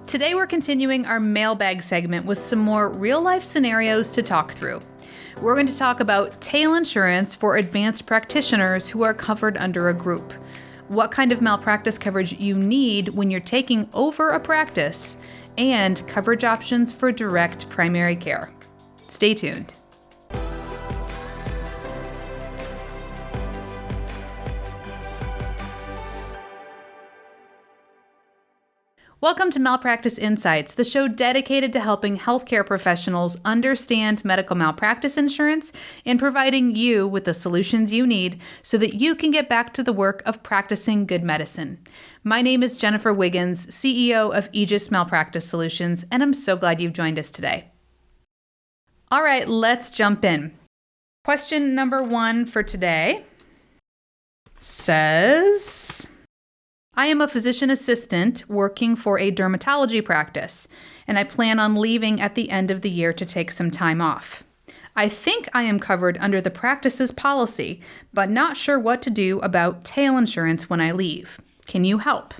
Today we're continuing our mailbag segment with some more real-life scenarios to talk through. We're going to talk about tail insurance for advanced practitioners who are covered under a group, what kind of malpractice coverage you need when you're taking over a practice, and coverage options for direct primary care. Stay tuned. Welcome to Malpractice Insights, the show dedicated to helping healthcare professionals understand medical malpractice insurance and providing you with the solutions you need so that you can get back to the work of practicing good medicine. My name is Jennifer Wiggins, CEO of Aegis Malpractice Solutions, and I'm so glad you've joined us today. All right, let's jump in. Question number 1 for today says, I am a physician assistant working for a dermatology practice, and I plan on leaving at the end of the year to take some time off. I think I am covered under the practice's policy, but not sure what to do about tail insurance when I leave. Can you help?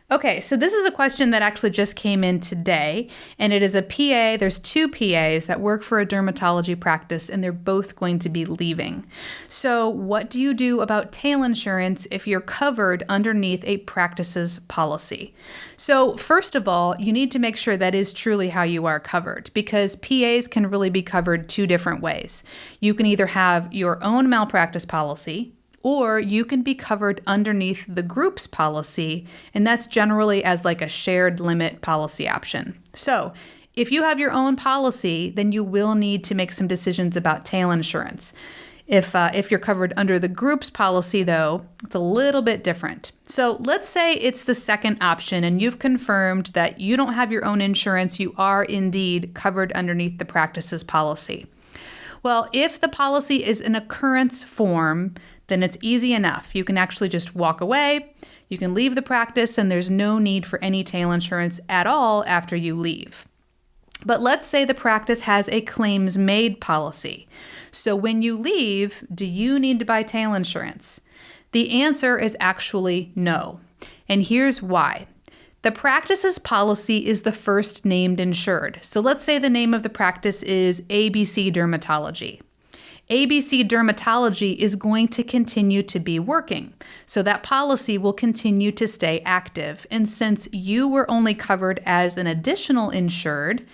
Okay, so this is a question that actually just came in today, and it is a PA. There's 2 PAs that work for a dermatology practice, and they're both going to be leaving. So what do you do about tail insurance if you're covered underneath a practice's policy? So first of all, you need to make sure that is truly how you are covered, because PAs can really be covered 2 different ways. You can either have your own malpractice policy, or you can be covered underneath the group's policy, and that's generally as like a shared limit policy option. So if you have your own policy, then you will need to make some decisions about tail insurance. If you're covered under the group's policy, though, it's a little bit different. So let's say it's the second option and you've confirmed that you don't have your own insurance, you are indeed covered underneath the practice's policy. Well, if the policy is an occurrence form, then it's easy enough. You can actually just walk away, you can leave the practice, and there's no need for any tail insurance at all after you leave. But let's say the practice has a claims-made policy. So when you leave, do you need to buy tail insurance? The answer is actually no. And here's why. The practice's policy is the first named insured. So let's say the name of the practice is ABC Dermatology. ABC Dermatology is going to continue to be working, so that policy will continue to stay active. And since you were only covered as an additional insured,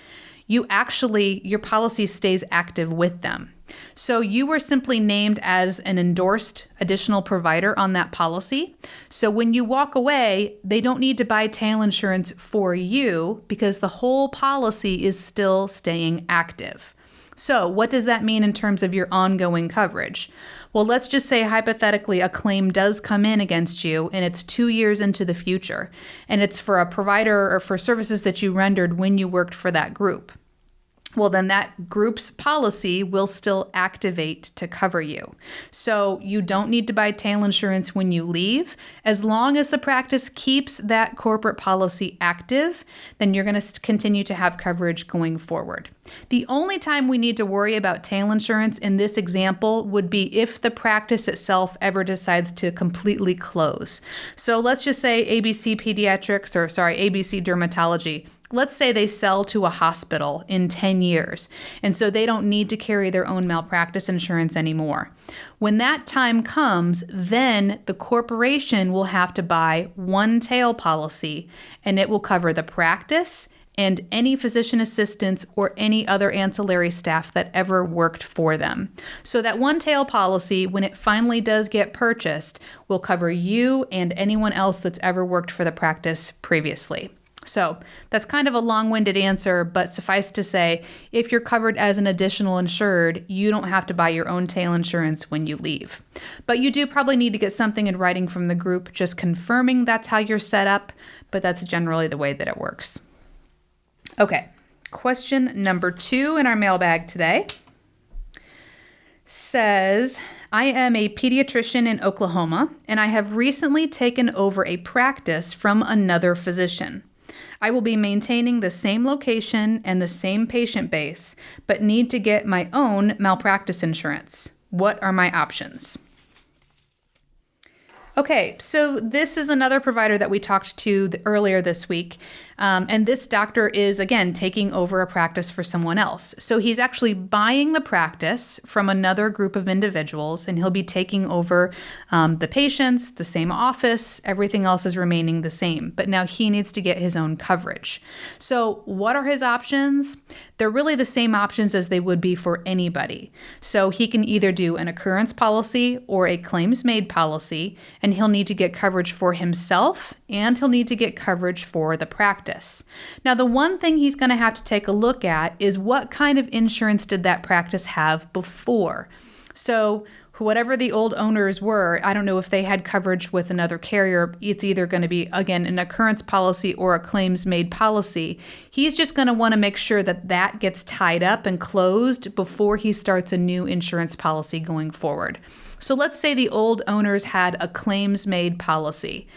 your policy stays active with them. So you were simply named as an endorsed additional provider on that policy. So when you walk away, they don't need to buy tail insurance for you because the whole policy is still staying active. So what does that mean in terms of your ongoing coverage? Well, let's just say hypothetically a claim does come in against you and it's 2 years into the future, and it's for a provider or for services that you rendered when you worked for that group. Well, then that group's policy will still activate to cover you. So you don't need to buy tail insurance when you leave. As long as the practice keeps that corporate policy active, then you're going to continue to have coverage going forward. The only time we need to worry about tail insurance in this example would be if the practice itself ever decides to completely close. So let's just say ABC Dermatology. Let's say they sell to a hospital in 10 years, and so they don't need to carry their own malpractice insurance anymore. When that time comes, then the corporation will have to buy one tail policy, and it will cover the practice and any physician assistants or any other ancillary staff that ever worked for them. So that one tail policy, when it finally does get purchased, will cover you and anyone else that's ever worked for the practice previously. So that's kind of a long-winded answer, but suffice to say, if you're covered as an additional insured, you don't have to buy your own tail insurance when you leave. But you do probably need to get something in writing from the group just confirming that's how you're set up, but that's generally the way that it works. Okay, question number 2 in our mailbag today says, I am a pediatrician in Oklahoma, and I have recently taken over a practice from another physician. I will be maintaining the same location and the same patient base, but need to get my own malpractice insurance. What are my options? Okay, so this is another provider that we talked to earlier this week. And this doctor is, again, taking over a practice for someone else. So he's actually buying the practice from another group of individuals, and he'll be taking over the patients, the same office, everything else is remaining the same. But now he needs to get his own coverage. So what are his options? They're really the same options as they would be for anybody. So he can either do an occurrence policy or a claims made policy, and he'll need to get coverage for himself and he'll need to get coverage for the practice. Now, the one thing he's going to have to take a look at is what kind of insurance did that practice have before? So whatever the old owners were, I don't know if they had coverage with another carrier. It's either going to be, again, an occurrence policy or a claims made policy. He's just going to want to make sure that that gets tied up and closed before he starts a new insurance policy going forward. So let's say the old owners had a claims made policy.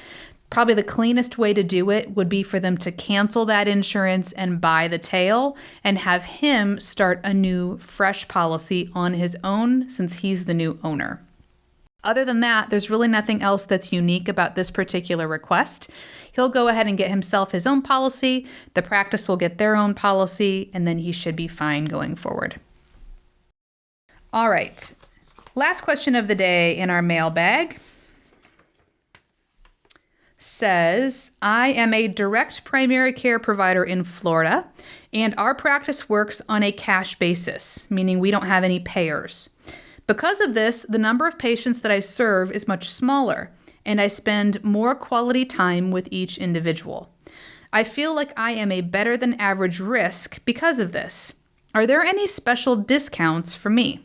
Probably the cleanest way to do it would be for them to cancel that insurance and buy the tail and have him start a new, fresh policy on his own since he's the new owner. Other than that, there's really nothing else that's unique about this particular request. He'll go ahead and get himself his own policy, the practice will get their own policy, and then he should be fine going forward. All right, last question of the day in our mailbag says, I am a direct primary care provider in Florida, and our practice works on a cash basis, meaning we don't have any payers. Because of this, the number of patients that I serve is much smaller, and I spend more quality time with each individual. I feel like I am a better than average risk because of this. Are there any special discounts for me?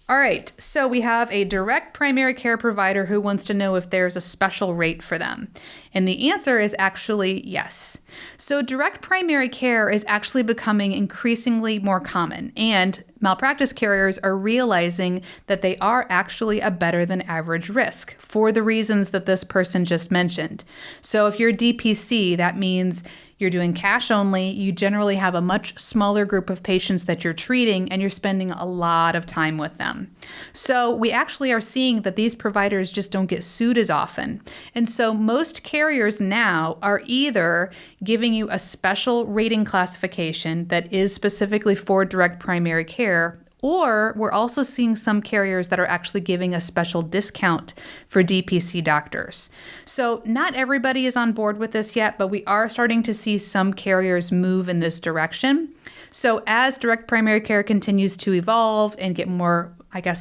All right, so we have a direct primary care provider who wants to know if there's a special rate for them. And the answer is actually yes. So direct primary care is actually becoming increasingly more common, and malpractice carriers are realizing that they are actually a better than average risk for the reasons that this person just mentioned. So if you're DPC, that means you're doing cash only, you generally have a much smaller group of patients that you're treating, and you're spending a lot of time with them. So we actually are seeing that these providers just don't get sued as often. And so most carriers now are either giving you a special rating classification that is specifically for direct primary care, or we're also seeing some carriers that are actually giving a special discount for DPC doctors. So not everybody is on board with this yet, but we are starting to see some carriers move in this direction. So as direct primary care continues to evolve and get more,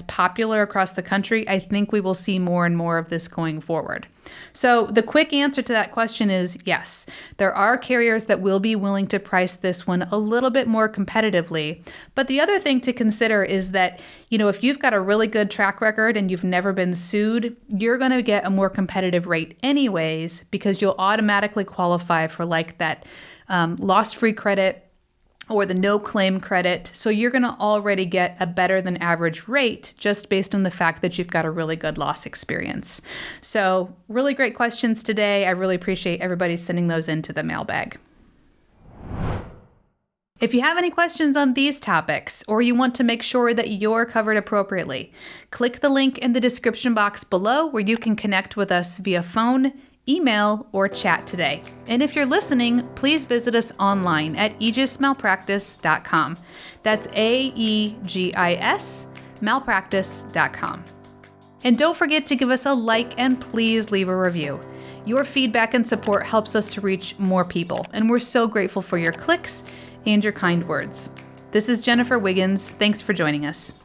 popular across the country, I think we will see more and more of this going forward. So the quick answer to that question is yes. There are carriers that will be willing to price this one a little bit more competitively. But the other thing to consider is that, if you've got a really good track record and you've never been sued, you're going to get a more competitive rate anyways, because you'll automatically qualify for that loss-free credit or the no claim credit. So you're going to already get a better than average rate just based on the fact that you've got a really good loss experience. So really great questions today. I really appreciate everybody sending those into the mailbag. If you have any questions on these topics, or you want to make sure that you're covered appropriately, click the link in the description box below where you can connect with us via phone, email, or chat today. And if you're listening, please visit us online at aegismalpractice.com. That's AEGIS malpractice.com. And don't forget to give us a like and please leave a review. Your feedback and support helps us to reach more people, and we're so grateful for your clicks and your kind words. This is Jennifer Wiggins. Thanks for joining us.